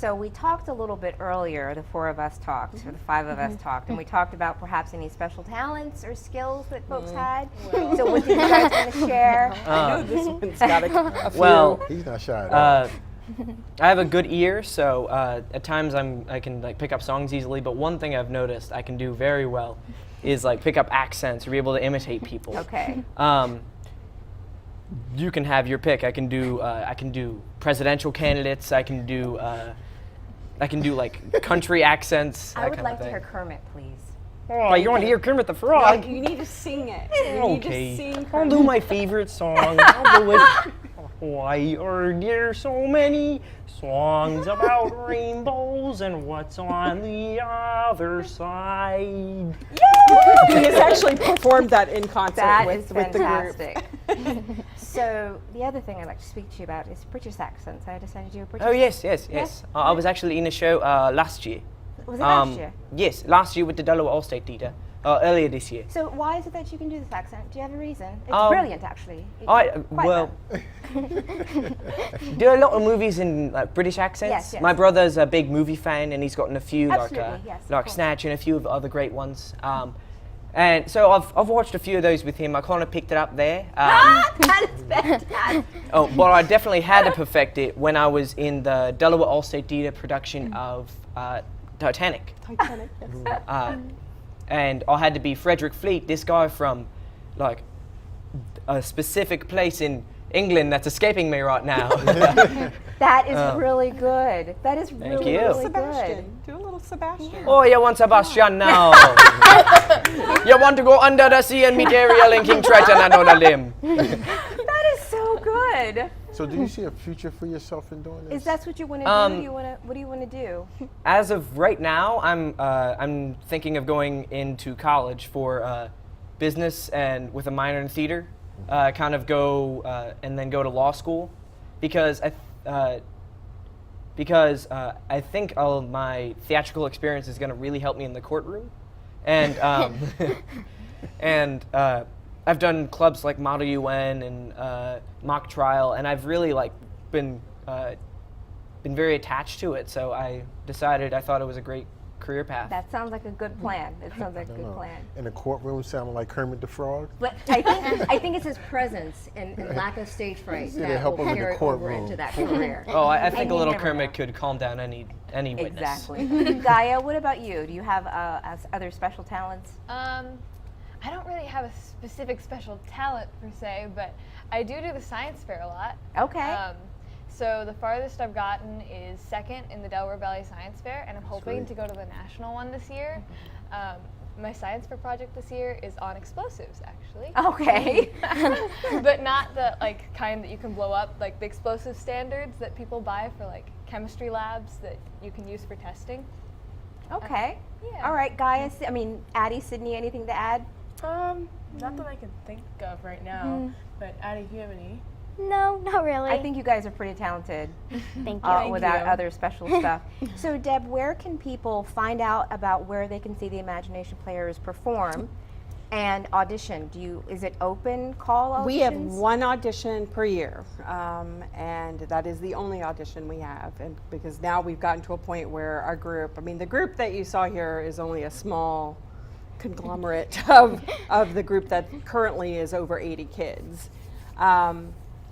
So we talked a little bit earlier, the four of us talked, or the five of us talked, and we talked about perhaps any special talents or skills that folks had. Well. So what did you guys want to share? I know this one's got a few. Well, He's not shy at all. I have a good ear, so at times I can like pick up songs easily. But one thing I've noticed I can do very well is like pick up accents or be able to imitate people. Okay. You can have your pick. I can do presidential candidates. I can do like country accents. I that would kind like of to thing. hear Kermit, please. Oh, you want to hear Kermit the Frog? You need to sing it. You need to Okay. sing I'll do my favorite song. I'll do it. Why are there so many songs about rainbows and what's on the other side? He has actually performed that in concert That with is the group. fantastic. So the other thing I'd like to speak to you about is British accents. I decided to do a British. Oh yes. I was actually in a show last year. Was it last year? Yes, last year with the Delaware Allstate Theatre. Earlier this year. So why is it that you can do this accent? Do you have a reason? It's brilliant, actually. Well, do a lot of movies in like British accents. Yes. My brother's a big movie fan, and he's gotten a few Absolutely, yes, of like course. Snatch and a few of the other great ones. And so I've watched a few of those with him. I kind of picked it up there. That is fantastic. Oh, but I definitely had to perfect it when I was in the Delaware Allstate Theatre production of Titanic. Titanic, yes. And I had to be Frederick Fleet, this guy from like a specific place in England that's escaping me right now. That is really good. That is you. really, really good. Sebastian. Do a little Sebastian. Oh, you want Sebastian now? You want to go under the sea and meet Ariel and King Triton and on a limb? That is so good. So do you see a future for yourself in doing this? Is that what you want to do? What do you want to do? As of right now, I'm thinking of going into college for business and with a minor in theater. Kind of go and then go to law school, because I think my theatrical experience is going to really help me in the courtroom, and and I've done clubs like Model UN and Mock Trial, and I've really like been very attached to it. So I thought it was a great career path. That sounds like a good plan. It sounds like a good plan. In the courtroom sounding like Kermit the Frog? But I think it's his presence and lack of stage fright Yeah, that help will him in the carry over courtroom. into that career. Oh, I think a you little never Kermit know. could calm down any witness. Exactly. Gaia, what about you? Do you have other special talents? I don't really have a specific special talent per se, but I do the science fair a lot. Okay. So the farthest I've gotten is second in the Delaware Valley Science Fair, and I'm hoping to go to the national one this year. My science fair project this year is on explosives, actually. Okay. But not the kind that you can blow up, like the explosive standards that people buy for like chemistry labs that you can use for testing. Okay. Yeah. All right, Gaia. Addie, Sydney, anything to add? Not that I can think of right now, but Addie, do you have any? No, not really. I think you guys are pretty talented. Thank you. Without other special stuff. So, Deb, where can people find out about where they can see the Imagination Players perform and audition? Is it open call auditions? We have one audition per year, and that is the only audition we have. And because now we've gotten to a point where our group, the group that you saw here is only a small conglomerate of the group that currently is over 80 kids.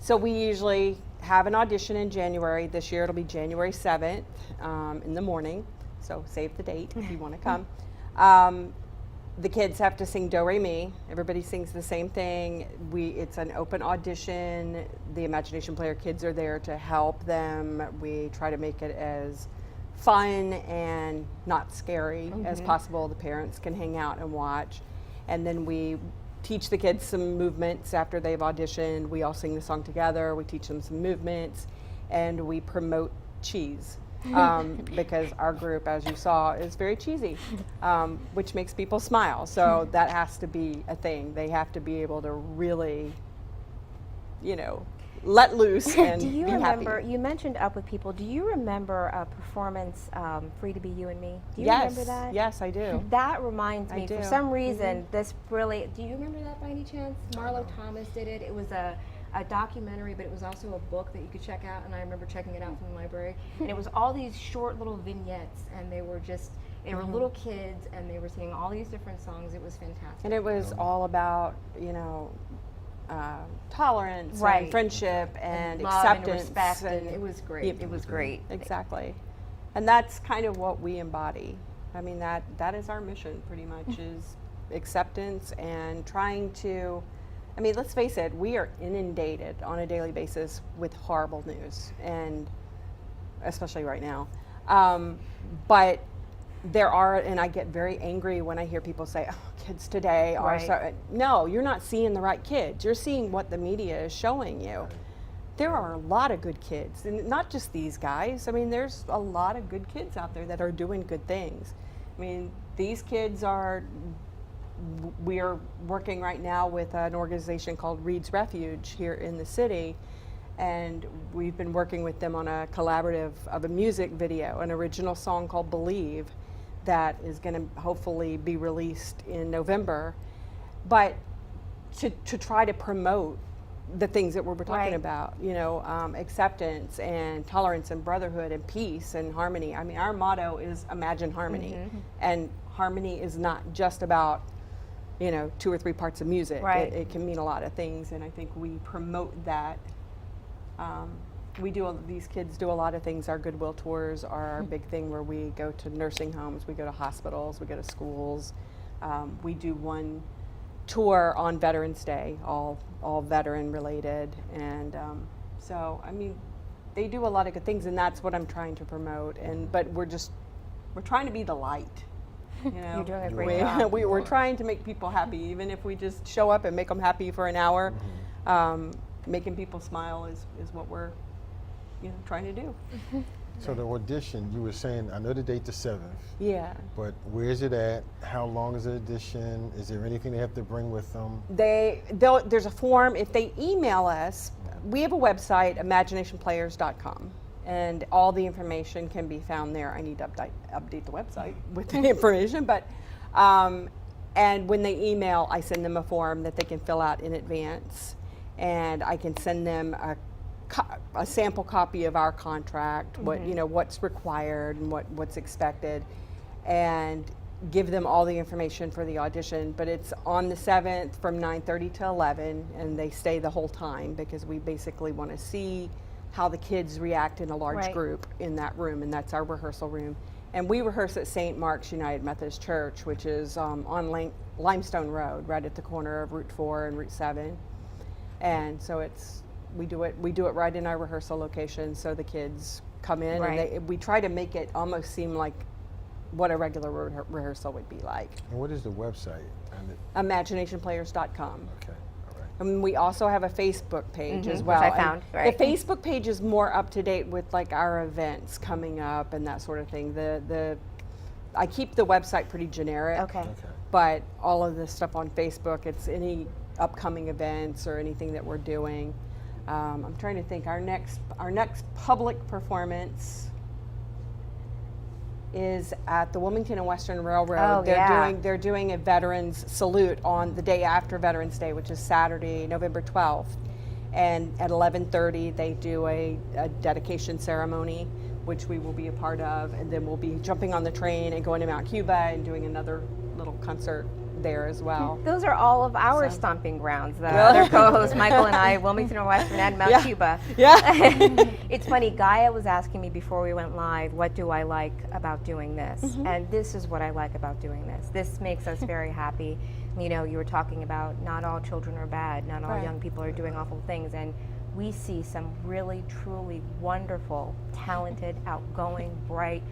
So we usually have an audition in January. This year it'll be January 7th in the morning. So save the date if you want to come. The kids have to sing Do Re Mi. Everybody sings the same thing. It's an open audition. The Imagination Player kids are there to help them. We try to make it as fun and not scary as possible. The parents can hang out and watch. And then we teach the kids some movements after they've auditioned. We all sing the song together. We teach them some movements, and we promote cheese because our group, as you saw, is very cheesy, which makes people smile. So that has to be a thing. They have to be able to really, let loose and Do you be remember, happy. you mentioned Up With People, do you remember a performance, Free to Be You and Me? Do you Yes, remember that? yes, I do. That reminds I me, for do. some reason, this really, do you remember that by any chance? Marlo Thomas did it. It was a a documentary, but it was also a book that you could check out, and I remember checking it out from the library. And it was all these short little vignettes, and they were little kids, and they were singing all these different songs. It was fantastic. And it was all about, tolerance Right. and friendship and love and acceptance. respect, and it was great. Yep. It was great. Exactly. And that's kind of what we embody. I mean, that is our mission pretty much, is acceptance and trying to, I mean, let's face it, we are inundated on a daily basis with horrible news, and especially right now. But there are, and I get very angry when I hear people say, oh, kids today are Right. so, no, you're not seeing the right kids. You're seeing what the media is showing you. There are a lot of good kids, and not just these guys. I mean, there's a lot of good kids out there that are doing good things. I mean, these kids we are working right now with an organization called Reed's Refuge here in the city, and we've been working with them on a collaborative of a music video, an original song called Believe, that is going to hopefully be released in November, but to try to promote the things that we're talking Right. about, acceptance and tolerance and brotherhood and peace and harmony. I mean, our motto is imagine harmony, and harmony is not just about, 2 or 3 parts of music. Right. It can mean a lot of things, and I think we promote that. These kids do a lot of things. Our goodwill tours are our big thing, where we go to nursing homes, we go to hospitals, we go to schools. We do one tour on Veterans Day, all veteran related, and so I mean, they do a lot of good things, and that's what I'm trying to promote. But we're trying to be the light. You're doing a great job. We're trying to make people happy, even if we just show up and make them happy for an hour. Making people smile is what we're trying to do. So the audition, you were saying, I know the date the 7th, Yeah. but where is it at? How long is the audition? Is there anything they have to bring with them? There's a form. If they email us, we have a website, imaginationplayers.com, and all the information can be found there. I need to update the website with the information, but and when they email, I send them a form that they can fill out in advance, and I can send them a sample copy of our contract, what's required and what's expected, and give them all the information for the audition. But it's on the 7th from 9:30 to 11, and they stay the whole time, because we basically want to see how the kids react in a large Right. group in that room, and that's our rehearsal room. And we rehearse at St. Mark's United Methodist Church, which is on Limestone Road, right at the corner of Route 4 and Route 7. And so we do it right in our rehearsal location, so the kids come in, Right. and we try to make it almost seem like what a regular rehearsal would be like. And what is the website? imaginationplayers.com. Okay, all right. And we also have a Facebook page as which well. I And found, right. The Facebook page is more up to date with like our events coming up and that sort of thing. I keep the website pretty generic. Okay. Okay. But all of the stuff on Facebook, it's any upcoming events or anything that we're doing. I'm trying to think. Our next public performance is at the Wilmington and Western Railroad. Oh, yeah. They're doing a veterans salute on the day after Veterans Day, which is Saturday, November 12th. And at 11:30 they do a dedication ceremony, which we will be a part of, and then we'll be jumping on the train and going to Mount Cuba and doing another little concert there as well. Those are all of our stomping grounds. The other co-hosts, Michael and I, Wilmington and Western, and Mount Yeah. Cuba. Yeah. It's funny, Gaia was asking me before we went live, what do I like about doing this? And this is what I like about doing this. This makes us very happy. You know, you were talking about not all children are bad, not all Right. young people are doing awful things, and we see some really, truly wonderful, talented, outgoing, bright,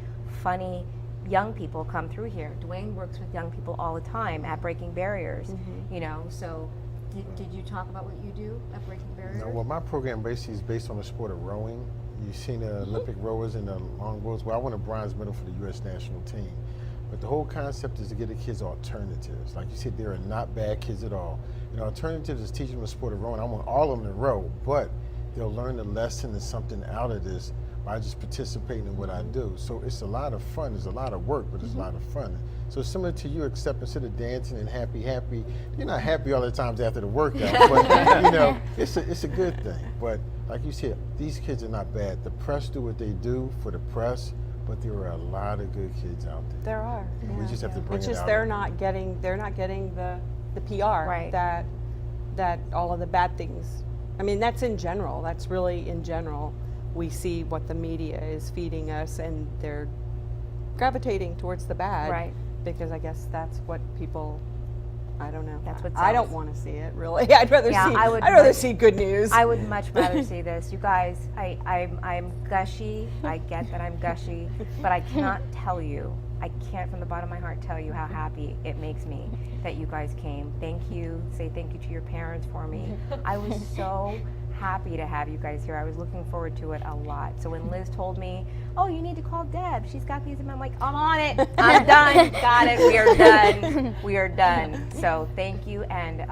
funny young people come through here. Dwayne works with young people all the time at Breaking Barriers, you know, so did you talk about what you do at Breaking Barriers? No, well, my program basically is based on the sport of rowing. You've seen the Olympic rowers and the long boats. Well, I won a bronze medal for the U.S. national team. But the whole concept is to give the kids alternatives. Like you said, there are not bad kids at all. And alternatives is teaching them the sport of rowing. I want all of them to row, but they'll learn the lesson and something out of this by just participating in what I do. So it's a lot of fun. It's a lot of work, but it's a lot of fun. So similar to you, except instead of dancing and happy, you're not happy all the times after the workout, but you know, it's a good thing. But like you said, these kids are not bad. The press do what they do for the press, but there are a lot of good kids out there. There are. And we just have to bring It's it just out. they're not getting the PR Right. that all of the bad things. I mean, that's in general. That's really in general. We see what the media is feeding us, and they're gravitating towards the bad. Right. Because I guess that's what people. I don't know. That's what I don't sells. want to see it really. I'd rather Yeah, see. I would I'd rather much- see good news. I would much rather see this. You guys, I'm gushy. I get that I'm gushy, but I cannot tell you. I can't from the bottom of my heart tell you how happy it makes me that you guys came. Thank you. Say thank you to your parents for me. I was so happy to have you guys here. I was looking forward to it a lot. So when Liz told me, oh, you need to call Deb, she's got these, I'm like, I'm on it. I'm done. Got it. We are done. We are done. So thank you. And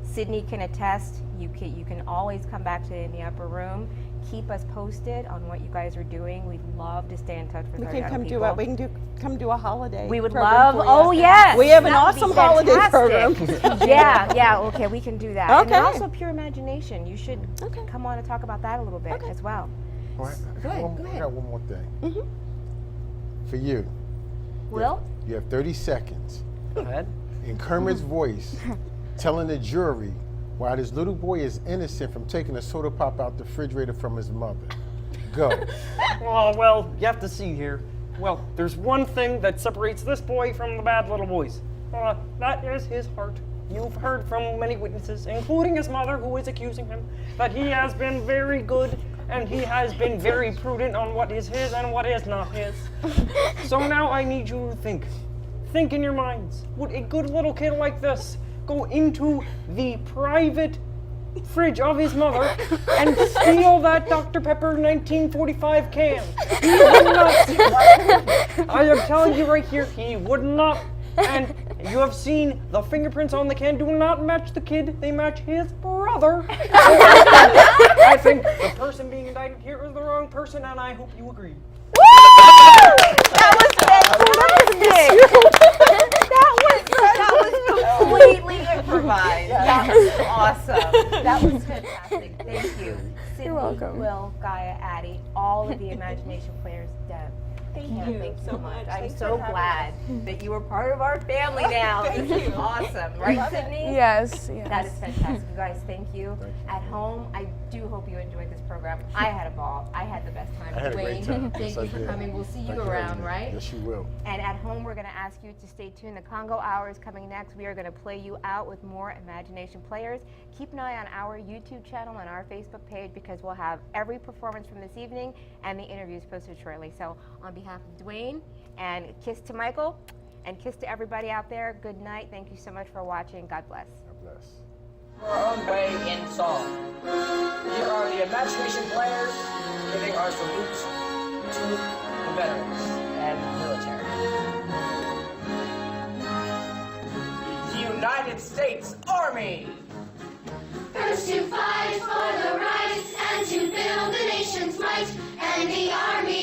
Sydney can attest. You can always come back to in the upper room. Keep us posted on what you guys are doing. We'd love to stay in touch with we our can young come people. do it. We can come do a holiday. We would program love. for you. Oh yes, We have an that would be awesome holiday fantastic. program. yeah. Okay, we can do that. And then Okay. also Pure Imagination. You should Okay. come on and talk about that a little bit as well. Well, I got one more thing. Mm-hmm. For you. Will? You have 30 seconds Go ahead. in Kermit's voice telling the jury why this little boy is innocent from taking a soda pop out the refrigerator from his mother. Go. Oh, well, you have to see here. Well, there's one thing that separates this boy from the bad little boys. That is his heart. You've heard from many witnesses, including his mother, who is accusing him, that he has been very good and he has been very prudent on what is his and what is not his. So now I need you to think. Think in your minds. Would a good little kid like this go into the private fridge of his mother and steal that Dr. Pepper 1945 can? He would not. I am telling you right here, he would not. And you have seen the fingerprints on the can do not match the kid, they match his brother. So I think the person being indicted here is the wrong person, and I hope you agree. That was fantastic. that was completely improvised. That was awesome. That was fantastic. Thank you. Sydney, You're welcome. Will, Gaia, Addie, all of the Imagination Players, Deb. Thank you so much. I'm so glad that you were part of our family now. This is awesome. Right, Sydney? Yes. That is fantastic. You guys, thank you. At home, I do hope you enjoyed this program. I had a ball. I had the best time. I had a great Dwayne, time. thank Yes, I you for did. coming. We'll see you Thank for around, having me. right? Yes, you will. And at home, we're going to ask you to stay tuned. The Congo Hour is coming next. We are going to play you out with more Imagination Players. Keep an eye on our YouTube channel and our Facebook page because we'll have every performance from this evening and the interviews posted shortly. So on behalf of Dwayne, and kiss to Michael, and kiss to everybody out there, good night. Thank you so much for watching. God bless. God bless. Our own way in song. Here are the Imagination Players giving our salute to the veterans and military. The United States Army! First to fight for the right and to build the nation's might, and the army